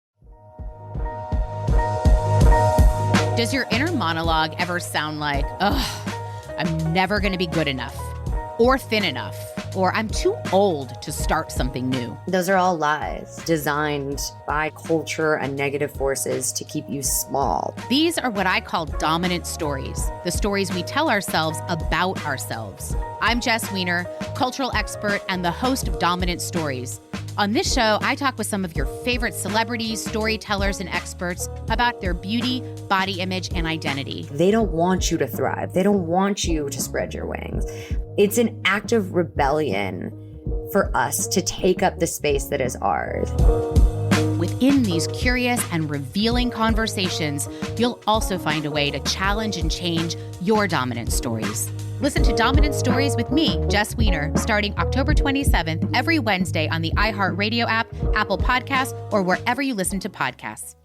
Does your inner monologue ever sound like, ugh, I'm never going to be good enough, or thin enough, or I'm too old to start something new? Those are all lies designed by culture and negative forces to keep you small. These are what I call dominant stories, the stories we tell ourselves about ourselves. I'm Jess Weiner, cultural expert and the host of Dominant Stories. On this show, I talk with some of your favorite celebrities, storytellers, and experts about their beauty, body image, and identity. They don't want you to thrive. They don't want you to spread your wings. It's an act of rebellion for us to take up the space that is ours. Within these curious and revealing conversations, you'll also find a way to challenge and change your dominant stories. Listen to Dominant Stories with me, Jess Weiner, starting October 27th, every Wednesday on the iHeartRadio app, Apple Podcasts, or wherever you listen to podcasts.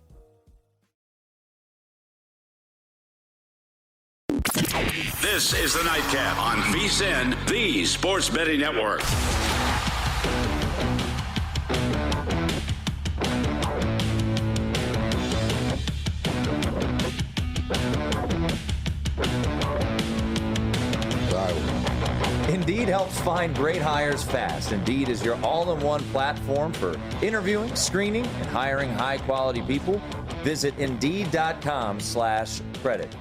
This is the Nightcap on VSiN, the Sports Betting Network. Indeed helps find great hires fast. Indeed is your all-in-one platform for interviewing, screening, and hiring high-quality people. Visit Indeed.com/credit.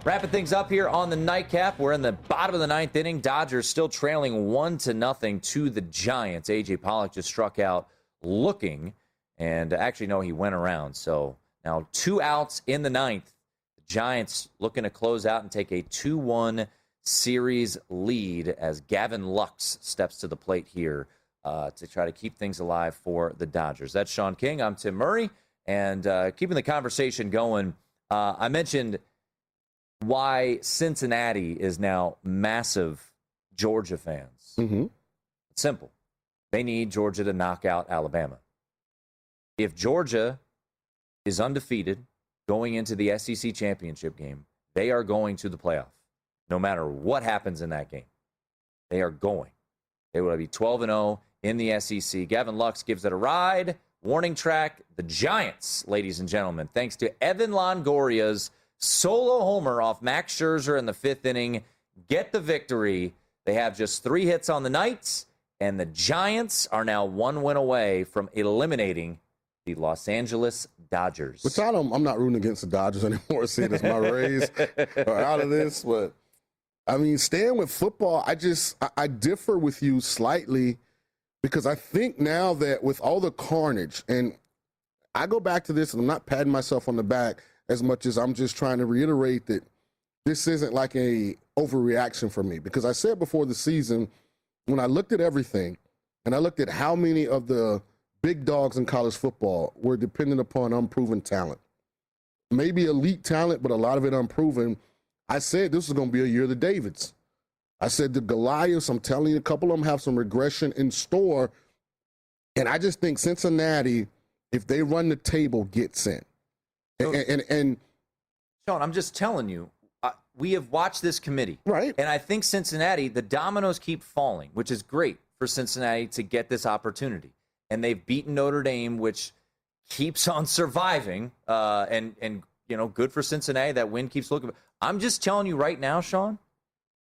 Wrapping things up here on the Nightcap. We're in the bottom of the ninth inning. Dodgers still trailing 1-0 to the Giants. A.J. Pollock just struck out looking, and actually, no, he went around. So now 2 outs in the ninth. The Giants looking to close out and take a 2-1 series lead as Gavin Lux steps to the plate here to try to keep things alive for the Dodgers. That's Sean King. I'm Tim Murray. And keeping the conversation going, I mentioned why Cincinnati is now massive Georgia fans. Mm-hmm. It's simple. They need Georgia to knock out Alabama. If Georgia is undefeated going into the SEC championship game, they are going to the playoff. No matter what happens in that game, they are going. They will be 12-0 in the SEC. Gavin Lux gives it a ride. Warning track, the Giants, ladies and gentlemen, thanks to Evan Longoria's solo homer off Max Scherzer in the 5th inning, get the victory. They have just 3 hits on the night, and the Giants are now 1 win away from eliminating the Los Angeles Dodgers. Which I'm not rooting against the Dodgers anymore, seeing as my Rays are out of this, but I mean, staying with football, I differ with you slightly because I think now that with all the carnage, and I go back to this, and I'm not patting myself on the back as much as I'm just trying to reiterate that this isn't like a overreaction for me. Because I said before the season, when I looked at everything, and I looked at how many of the big dogs in college football were dependent upon unproven talent. Maybe elite talent, but a lot of it unproven. I said this was going to be a year of the Davids. I said the Goliaths, I'm telling you, a couple of them have some regression in store. And I just think Cincinnati, if they run the table, gets in. And Sean, I'm just telling you, we have watched this committee. Right. And I think Cincinnati, the dominoes keep falling, which is great for Cincinnati to get this opportunity. And they've beaten Notre Dame, which keeps on surviving. And you know, good for Cincinnati. That win keeps looking. I'm just telling you right now, Sean,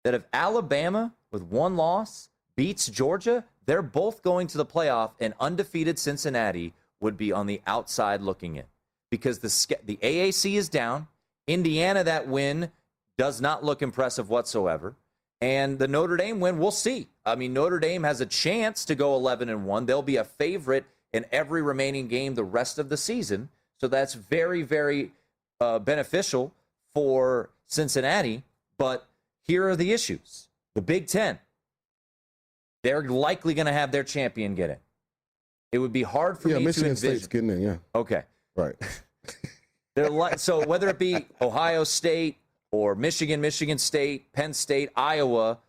that if Alabama, with 1 loss, beats Georgia, they're both going to the playoff, and undefeated Cincinnati would be on the outside looking in. Because the AAC is down. Indiana, that win does not look impressive whatsoever. And the Notre Dame win, we'll see. I mean, Notre Dame has a chance to go 11-1. They'll be a favorite in every remaining game the rest of the season. So that's very, very beneficial for Cincinnati. But here are the issues. The Big Ten, they're likely going to have their champion get in. It would be hard for me Michigan to envision. State's getting in, yeah. Okay. Right. So whether it be Ohio State or Michigan State, Penn State, Iowa,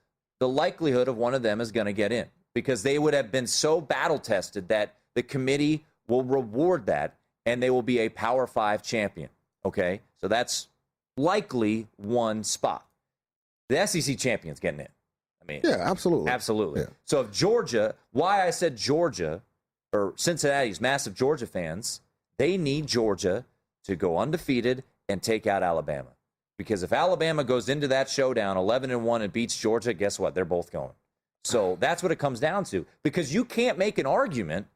the likelihood of one of them is going to get in because they would have been so battle-tested that the committee will reward that and they will be a Power 5 champion, okay? So that's likely one spot. The SEC champion's getting in. I mean, yeah, absolutely. Absolutely. Yeah. So if Georgia, why I said Georgia, or Cincinnati's massive Georgia fans, they need Georgia to go undefeated and take out Alabama. Because if Alabama goes into that showdown 11-1 and beats Georgia, guess what? They're both going. So that's what it comes down to. Because you can't make an argument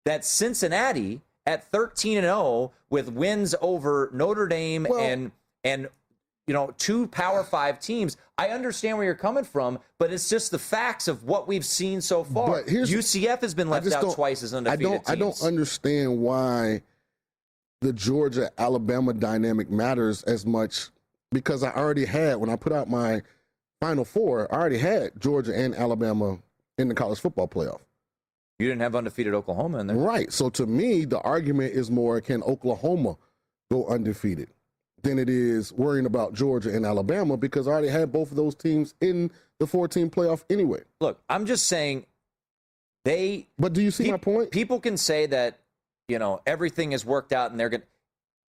that Cincinnati at 13-0 with wins over Notre Dame and two Power 5 teams. I understand where you're coming from, but it's just the facts of what we've seen so far. UCF has been left out twice as undefeated teams. I don't understand why the Georgia-Alabama dynamic matters as much, because I already had, when I put out my Final Four, I already had Georgia and Alabama in the college football playoff. You didn't have undefeated Oklahoma in there. Right. So to me, the argument is more, can Oklahoma go undefeated than it is worrying about Georgia and Alabama, because I already had both of those teams in the 14 playoff anyway. Look, I'm just saying But do you see my point? People can say that, everything is worked out and they're going to.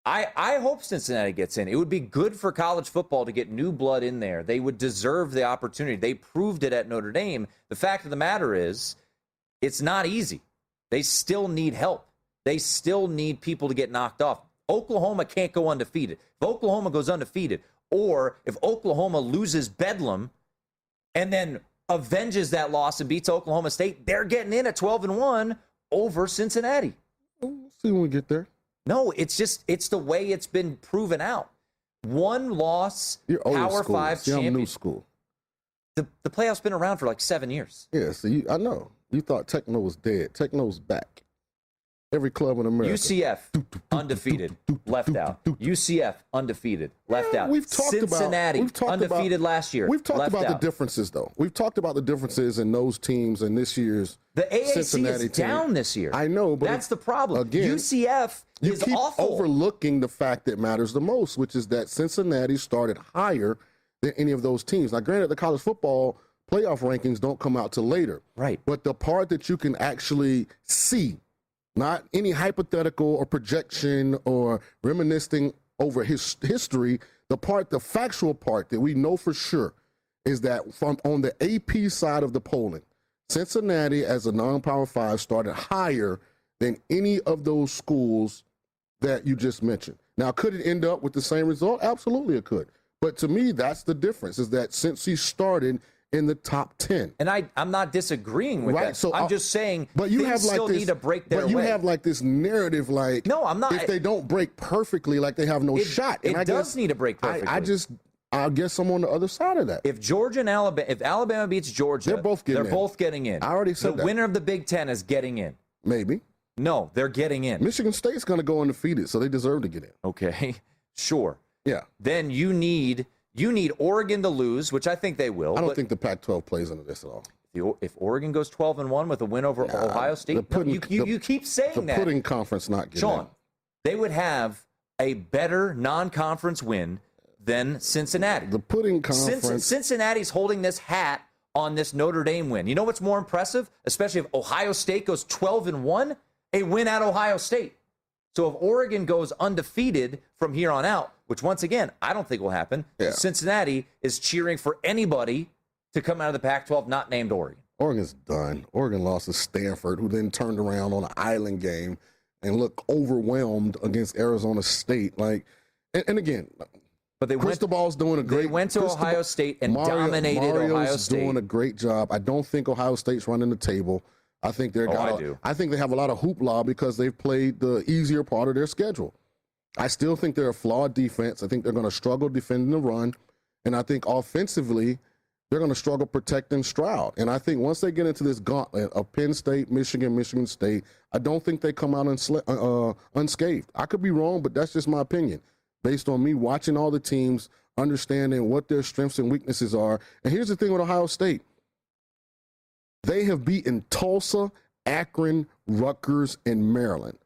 I hope Cincinnati gets in. It would be good for college football to get new blood in there. They would deserve the opportunity. They proved it at Notre Dame. The fact of the matter is, it's not easy. They still need help. They still need people to get knocked off. Oklahoma can't go undefeated. If Oklahoma goes undefeated, or if Oklahoma loses Bedlam and then avenges that loss and beats Oklahoma State, they're getting in at 12-1 over Cincinnati. We'll see when we get there. No, it's the way it's been proven out. One loss, You're old Power school. 5 See, I'm champion. new school. The playoff's been around for like 7 years. Yeah, so I know. You thought Techno was dead. Techno's back. Every club in America. UCF, undefeated, left out. UCF, undefeated, left out. Cincinnati, undefeated last year. We've talked about out. the differences, though. We've talked about the differences in those teams and this year's The AAC Cincinnati is team. down this year. I know, but that's the problem. Again, UCF you is keep awful. overlooking the fact that matters the most, which is that Cincinnati started higher than any of those teams. Now, granted, the college football playoff rankings don't come out till later. Right. But the part that you can actually see, not any hypothetical or projection or reminiscing over history, the factual part that we know for sure is that from on the AP side of the polling, Cincinnati as a non-Power 5 started higher than any of those schools that you just mentioned. Now, could it end up with the same result? Absolutely it could. But to me, that's the difference, is that since he started in the top 10. And I'm not disagreeing with that. So I'm just saying, but you have still need to break their way. But you have like this narrative, like, no, I'm not. If they don't break perfectly, like they have no shot. And it does need to break perfectly. I guess I'm on the other side of that. If Georgia and Alabama beats Georgia, they're both getting in. in. I already said the that. winner of the Big Ten is getting in. Maybe. No, they're getting in. Michigan State's going to go undefeated, so they deserve to get in. Okay, sure. Yeah. Then you need Oregon to lose, which I think they will. I don't think the Pac-12 plays into this at all. If Oregon goes 12-1 with a win over Ohio State, you keep saying that. The pudding conference not getting Sean, in. they would have a better non-conference win than Cincinnati. The pudding conference. Cincinnati's holding this hat on this Notre Dame win. You know what's more impressive? Especially if Ohio State goes 12-1, a win at Ohio State. So if Oregon goes undefeated from here on out, which once again, I don't think will happen, Cincinnati is cheering for anybody to come out of the Pac-12 not named Oregon. Oregon's done. Oregon lost to Stanford, who then turned around on an island game and looked overwhelmed against Arizona State. And again, but Cristobal's doing a great. They went to Ohio State and dominated Mario's Ohio State. Doing a great job. I don't think Ohio State's running the table. I think I think they have a lot of hoopla because they've played the easier part of their schedule. I still think they're a flawed defense. I think they're going to struggle defending the run, and I think offensively they're going to struggle protecting Stroud. And I think once they get into this gauntlet of Penn State, Michigan State, I don't think they come out unscathed. I could be wrong, but that's just my opinion, based on me watching all the teams, understanding what their strengths and weaknesses are. And here's the thing with Ohio State. They have beaten Tulsa, Akron, Rutgers, and Maryland.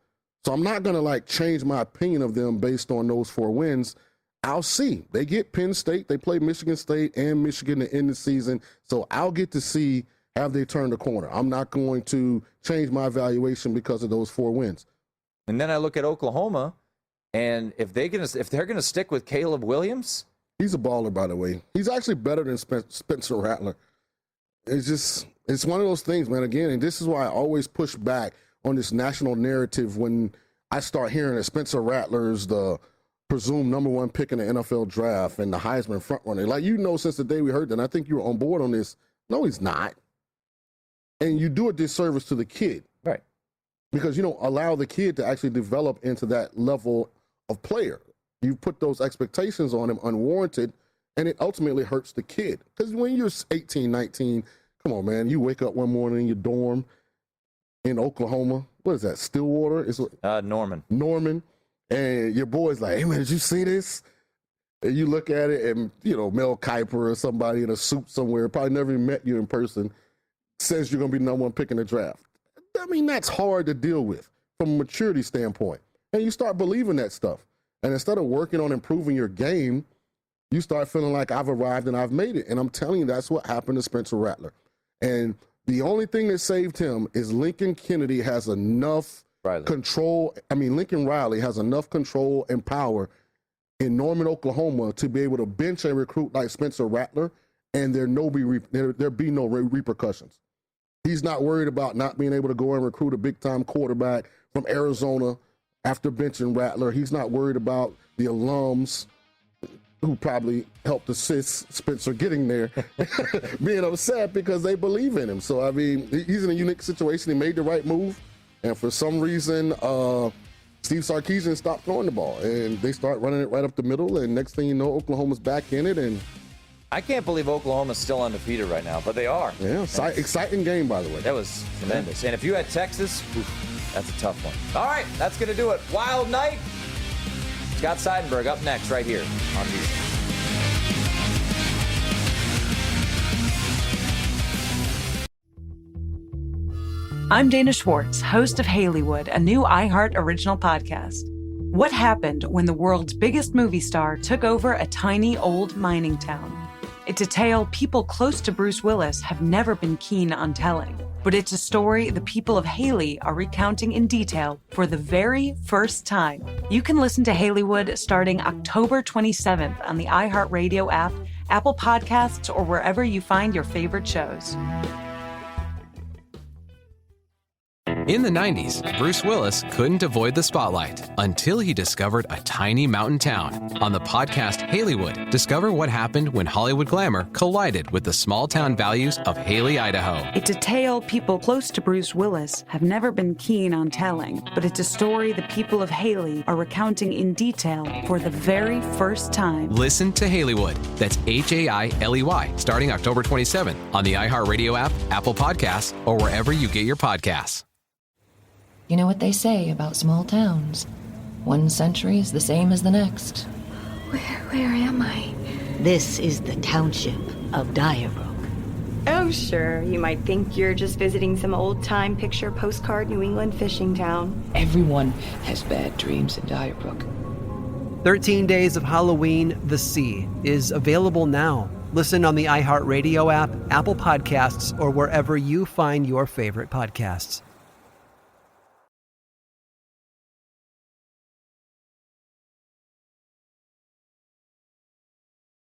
So I'm not going to change my opinion of them based on those 4 wins. I'll see. They get Penn State. They play Michigan State and Michigan to end the season. So I'll get to see have they turned the corner. I'm not going to change my evaluation because of those 4 wins. And then I look at Oklahoma, and if they're gonna stick with Caleb Williams, he's a baller, by the way. He's actually better than Spencer Rattler. It's one of those things, man. Again, and this is why I always push back on this national narrative when I start hearing that Spencer Rattler's the presumed number 1 pick in the NFL draft and the Heisman frontrunner. Like, since the day we heard that, and I think you were on board on this. No, he's not. And you do a disservice to the kid. Right. Because you don't allow the kid to actually develop into that level of player. You put those expectations on him unwarranted, and it ultimately hurts the kid. Because when you're 18, 19, come on, man, you wake up one morning in your dorm in Oklahoma. What is that, Stillwater? Norman. Norman. And your boy's like, hey, man, did you see this? And you look at it, and, Mel Kiper or somebody in a suit somewhere, probably never even met you in person, says you're going to be number 1 pick in the draft. I mean, that's hard to deal with from a maturity standpoint. And you start believing that stuff. And instead of working on improving your game, you start feeling like I've arrived and I've made it. And I'm telling you, that's what happened to Spencer Rattler. And the only thing that saved him is Lincoln Kennedy has enough control. Lincoln Riley has enough control and power in Norman, Oklahoma to be able to bench and recruit like Spencer Rattler, and there be no repercussions. He's not worried about not being able to go and recruit a big-time quarterback from Arizona after benching Rattler. He's not worried about the alums who probably helped assist Spencer getting there being upset because they believe in him. So, he's in a unique situation. He made the right move. And for some reason, Steve Sarkisian stopped throwing the ball. And they start running it right up the middle. And next thing you know, Oklahoma's back in it. And I can't believe Oklahoma's still undefeated right now, but they are. Yeah, exciting game, by the way. That was tremendous. And if you had Texas, that's a tough one. All right, that's going to do it. Wild night. Scott Seidenberg up next right here on VSiN. I'm Dana Schwartz, host of Haleywood, a new iHeart original podcast. What happened when the world's biggest movie star took over a tiny old mining town? It's a tale people close to Bruce Willis have never been keen on telling. But it's a story the people of Haley are recounting in detail for the very first time. You can listen to Haleywood starting October 27th on the iHeartRadio app, Apple Podcasts, or wherever you find your favorite shows. In the 90s, Bruce Willis couldn't avoid the spotlight until he discovered a tiny mountain town. On the podcast Haleywood, discover what happened when Hollywood glamour collided with the small town values of Haley, Idaho. It's a tale people close to Bruce Willis have never been keen on telling, but it's a story the people of Haley are recounting in detail for the very first time. Listen to Haleywood. That's Hailey, starting October 27th on the iHeartRadio app, Apple Podcasts, or wherever you get your podcasts. You know what they say about small towns. One century is the same as the next. Where am I? This is the township of Dyerbrook. Oh, sure. You might think you're just visiting some old-time picture postcard New England fishing town. Everyone has bad dreams in Dyerbrook. 13 Days of Halloween, The Sea is available now. Listen on the iHeartRadio app, Apple Podcasts, or wherever you find your favorite podcasts.